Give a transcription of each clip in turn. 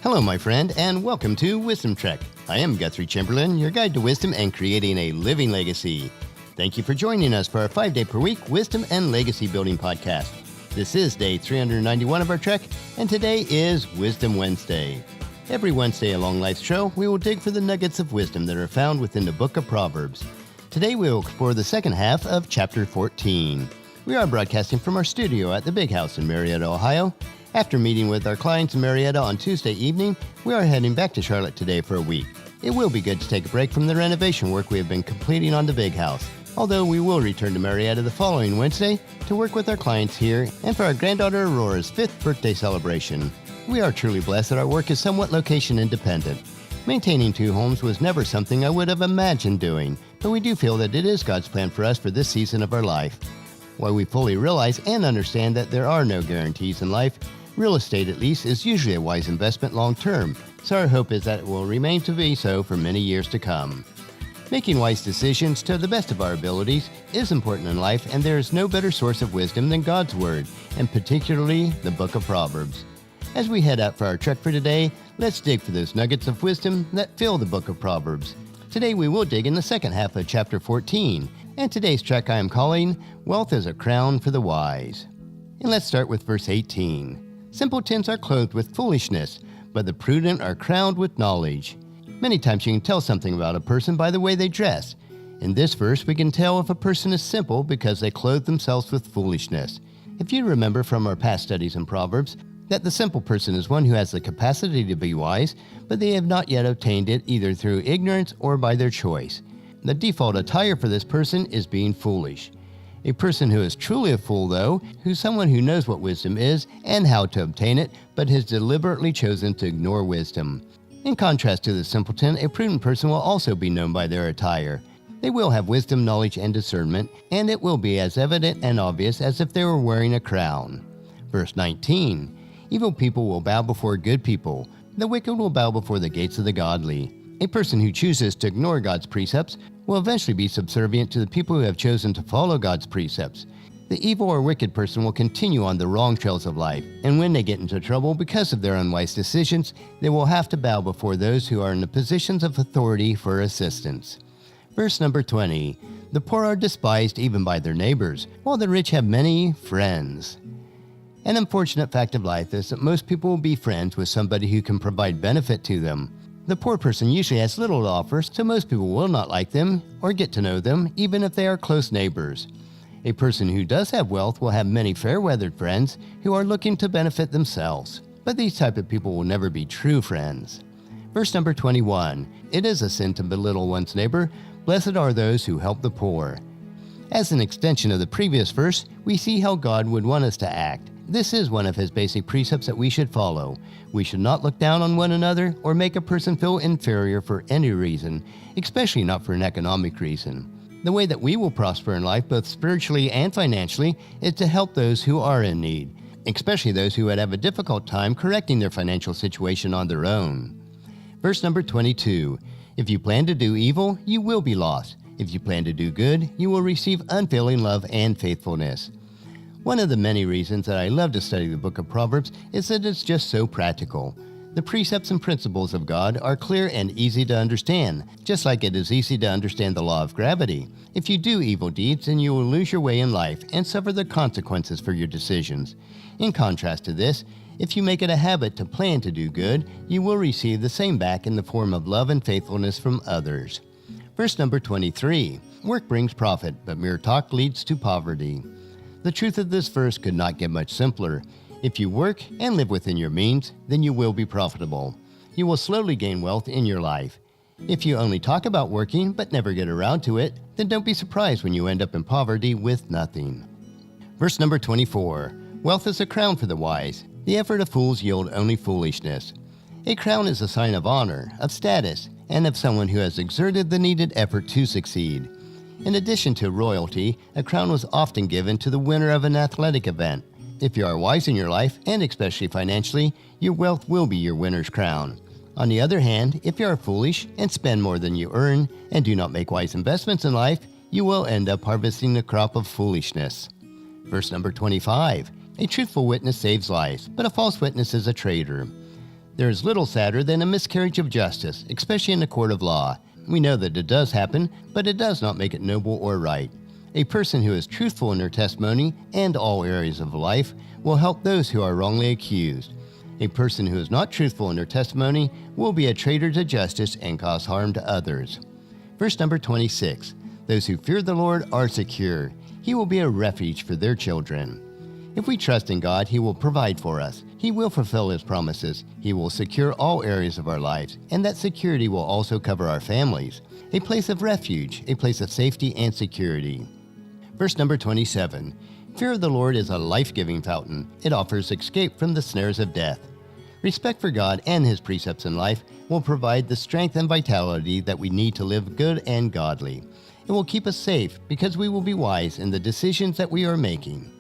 Hello, my friend, and welcome to Wisdom Trek. I am Guthrie Chamberlain, your guide to wisdom and creating a living legacy. Thank you for joining us for our 5-day-per-week Wisdom and Legacy Building podcast. This is day 391 of our trek, and today is Wisdom Wednesday. Every Wednesday along life's trail, we will dig for the nuggets of wisdom that are found within the book of Proverbs. Today, we will explore the second half of chapter 14. We are broadcasting from our studio at the Big House in Marietta, Ohio. After meeting with our clients in Marietta on Tuesday evening, we are heading back to Charlotte today for a week. It will be good to take a break from the renovation work we have been completing on the Big House, although we will return to Marietta the following Wednesday to work with our clients here and for our granddaughter Aurora's 5th birthday celebration. We are truly blessed that our work is somewhat location independent. Maintaining 2 homes was never something I would have imagined doing, but we do feel that it is God's plan for us for this season of our life. While we fully realize and understand that there are no guarantees in life, real estate, at least, is usually a wise investment long-term, so our hope is that it will remain to be so for many years to come. Making wise decisions to the best of our abilities is important in life, and there is no better source of wisdom than God's Word, and particularly the book of Proverbs. As we head out for our trek for today, let's dig for those nuggets of wisdom that fill the book of Proverbs. Today we will dig in the second half of chapter 14, and today's trek I am calling, Wealth is a Crown for the Wise. And let's start with verse 18. Simpletons are clothed with foolishness, but the prudent are crowned with knowledge. Many times you can tell something about a person by the way they dress. In this verse, we can tell if a person is simple because they clothe themselves with foolishness. If you remember from our past studies in Proverbs, that the simple person is one who has the capacity to be wise, but they have not yet obtained it either through ignorance or by their choice. The default attire for this person is being foolish. A person who is truly a fool, though, who's someone who knows what wisdom is and how to obtain it, but has deliberately chosen to ignore wisdom. In contrast to the simpleton, a prudent person will also be known by their attire. They will have wisdom, knowledge, and discernment, and it will be as evident and obvious as if they were wearing a crown. Verse 19, evil people will bow before good people. The wicked will bow before the gates of the godly. A person who chooses to ignore God's precepts will eventually be subservient to the people who have chosen to follow God's precepts. The evil or wicked person will continue on the wrong trails of life, and when they get into trouble because of their unwise decisions, they will have to bow before those who are in the positions of authority for assistance. Verse number 20, the poor are despised even by their neighbors, while the rich have many friends. An unfortunate fact of life is that most people will be friends with somebody who can provide benefit to them. The poor person usually has little to offer, so most people will not like them or get to know them, even if they are close neighbors. A person who does have wealth will have many fair-weathered friends who are looking to benefit themselves, but these type of people will never be true friends. Verse number 21, it is a sin to belittle one's neighbor. Blessed are those who help the poor. As an extension of the previous verse, we see how God would want us to act. This is one of his basic precepts that we should follow. We should not look down on one another or make a person feel inferior for any reason, especially not for an economic reason. The way that we will prosper in life, both spiritually and financially, is to help those who are in need, especially those who would have a difficult time correcting their financial situation on their own. Verse number 22, if you plan to do evil, you will be lost. If you plan to do good, you will receive unfailing love and faithfulness. One of the many reasons that I love to study the book of Proverbs is that it's just so practical. The precepts and principles of God are clear and easy to understand, just like it is easy to understand the law of gravity. If you do evil deeds, then you will lose your way in life and suffer the consequences for your decisions. In contrast to this, if you make it a habit to plan to do good, you will receive the same back in the form of love and faithfulness from others. Verse number 23, work brings profit, but mere talk leads to poverty. The truth of this verse could not get much simpler. If you work and live within your means, then you will be profitable. You will slowly gain wealth in your life. If you only talk about working but never get around to it, then don't be surprised when you end up in poverty with nothing. Verse number 24, wealth is a crown for the wise. The effort of fools yield only foolishness. A crown is a sign of honor, of status, and of someone who has exerted the needed effort to succeed. In addition to royalty, a crown was often given to the winner of an athletic event. If you are wise in your life, and especially financially, your wealth will be your winner's crown. On the other hand, if you are foolish and spend more than you earn and do not make wise investments in life, you will end up harvesting a crop of foolishness. Verse number 25, a truthful witness saves lives, but a false witness is a traitor. There is little sadder than a miscarriage of justice, especially in a court of law. We know that it does happen, but it does not make it noble or right. A person who is truthful in their testimony and all areas of life will help those who are wrongly accused. A person who is not truthful in their testimony will be a traitor to justice and cause harm to others. Verse number 26, those who fear the Lord are secure. He will be a refuge for their children. If we trust in God, He will provide for us. He will fulfill His promises. He will secure all areas of our lives, and that security will also cover our families. A place of refuge, a place of safety and security. Verse number 27, fear of the Lord is a life-giving fountain. It offers escape from the snares of death. Respect for God and His precepts in life will provide the strength and vitality that we need to live good and godly. It will keep us safe because we will be wise in the decisions that we are making.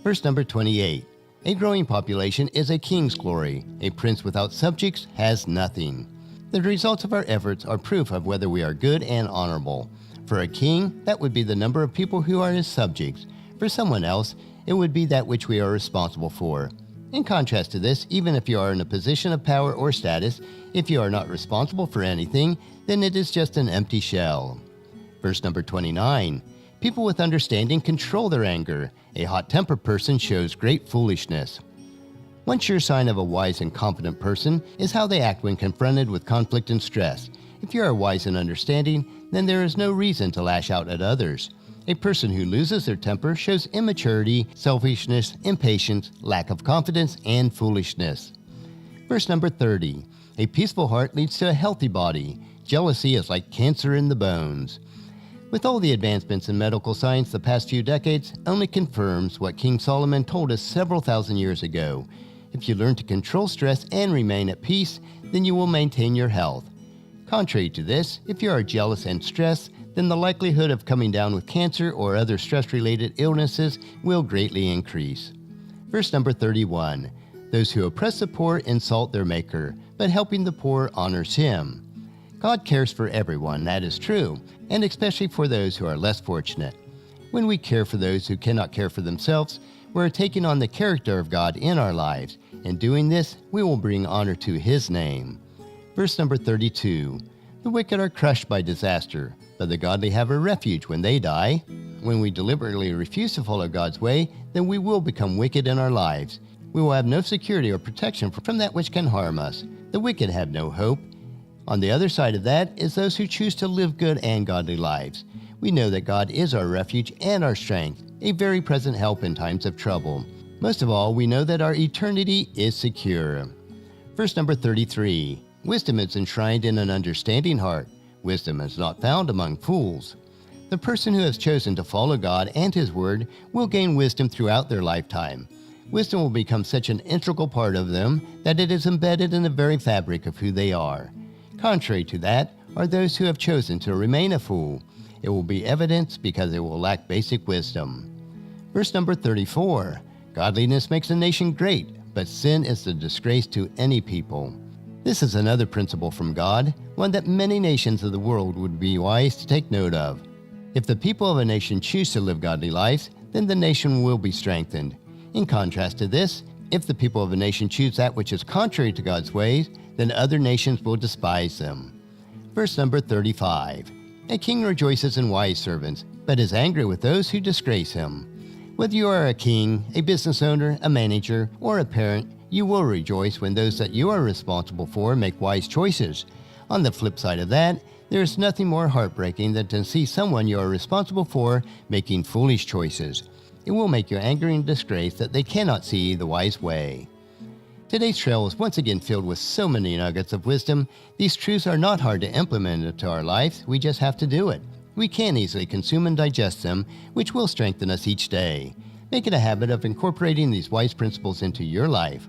Verse number 28, a growing population is a king's glory. A prince without subjects has nothing. The results of our efforts are proof of whether we are good and honorable. For a king, that would be the number of people who are his subjects. For someone else, it would be that which we are responsible for. In contrast to this, even if you are in a position of power or status, if you are not responsible for anything, then it is just an empty shell. Verse number 29, people with understanding control their anger. A hot-tempered person shows great foolishness. One sure sign of a wise and confident person is how they act when confronted with conflict and stress. If you are wise and understanding, then there is no reason to lash out at others. A person who loses their temper shows immaturity, selfishness, impatience, lack of confidence, and foolishness. Verse number 30, a peaceful heart leads to a healthy body. Jealousy is like cancer in the bones. With all the advancements in medical science the past few decades, only confirms what King Solomon told us several thousand years ago. If you learn to control stress and remain at peace, then you will maintain your health. Contrary to this, if you are jealous and stressed, then the likelihood of coming down with cancer or other stress-related illnesses will greatly increase. Verse number 31, those who oppress the poor insult their Maker, but helping the poor honors Him. God cares for everyone, that is true, and especially for those who are less fortunate. When we care for those who cannot care for themselves, we are taking on the character of God in our lives. In doing this, we will bring honor to His name. Verse number 32, the wicked are crushed by disaster, but the godly have a refuge when they die. When we deliberately refuse to follow God's way, then we will become wicked in our lives. We will have no security or protection from that which can harm us. The wicked have no hope. On the other side of that is those who choose to live good and godly lives. We know that God is our refuge and our strength, a very present help in times of trouble. Most of all, we know that our eternity is secure. Verse number 33, wisdom is enshrined in an understanding heart. Wisdom is not found among fools. The person who has chosen to follow God and His Word will gain wisdom throughout their lifetime. Wisdom will become such an integral part of them that it is embedded in the very fabric of who they are. Contrary to that are those who have chosen to remain a fool. It will be evidence because they will lack basic wisdom. Verse number 34, godliness makes a nation great, but sin is a disgrace to any people. This is another principle from God, one that many nations of the world would be wise to take note of. If the people of a nation choose to live godly lives, then the nation will be strengthened. In contrast to this, if the people of a nation choose that which is contrary to God's ways, then other nations will despise them. Verse number 35, a king rejoices in wise servants, but is angry with those who disgrace him. Whether you are a king, a business owner, a manager, or a parent, you will rejoice when those that you are responsible for make wise choices. On the flip side of that, there is nothing more heartbreaking than to see someone you are responsible for making foolish choices. It will make you angry and disgraced that they cannot see the wise way. Today's trail is once again filled with so many nuggets of wisdom. These truths are not hard to implement into our lives, we just have to do it. We can easily consume and digest them, which will strengthen us each day. Make it a habit of incorporating these wise principles into your life.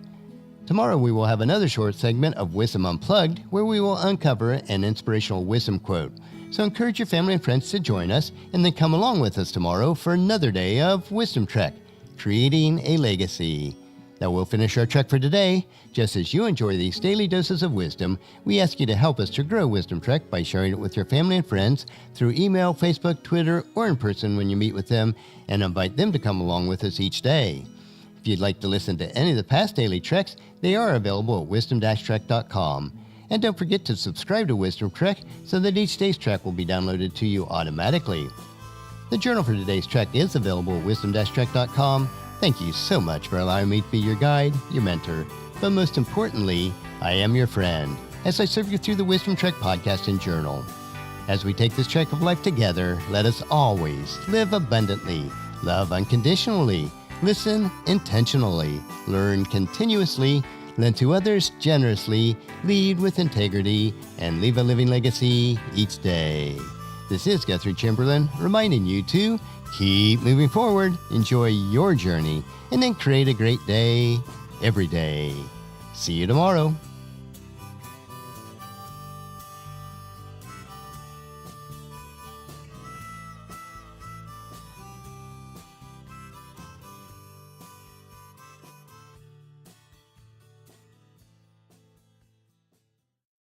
Tomorrow we will have another short segment of Wisdom Unplugged, where we will uncover an inspirational wisdom quote. So encourage your family and friends to join us, and then come along with us tomorrow for another day of Wisdom Trek, Creating a Legacy. That will finish our trek for today. Just as you enjoy these daily doses of wisdom, we ask you to help us to grow Wisdom Trek by sharing it with your family and friends through email, Facebook, Twitter, or in person when you meet with them, and invite them to come along with us each day. If you'd like to listen to any of the past daily treks, they are available at wisdom-trek.com. And don't forget to subscribe to Wisdom Trek so that each day's trek will be downloaded to you automatically. The journal for today's trek is available at wisdom-trek.com. Thank you so much for allowing me to be your guide, your mentor, but most importantly, I am your friend as I serve you through the Wisdom Trek podcast and journal. As we take this trek of life together, let us always live abundantly, love unconditionally, listen intentionally, learn continuously, lend to others generously, lead with integrity, and leave a living legacy each day. This is Guthrie Chamberlain reminding you to keep moving forward, enjoy your journey, and then create a great day every day. See you tomorrow.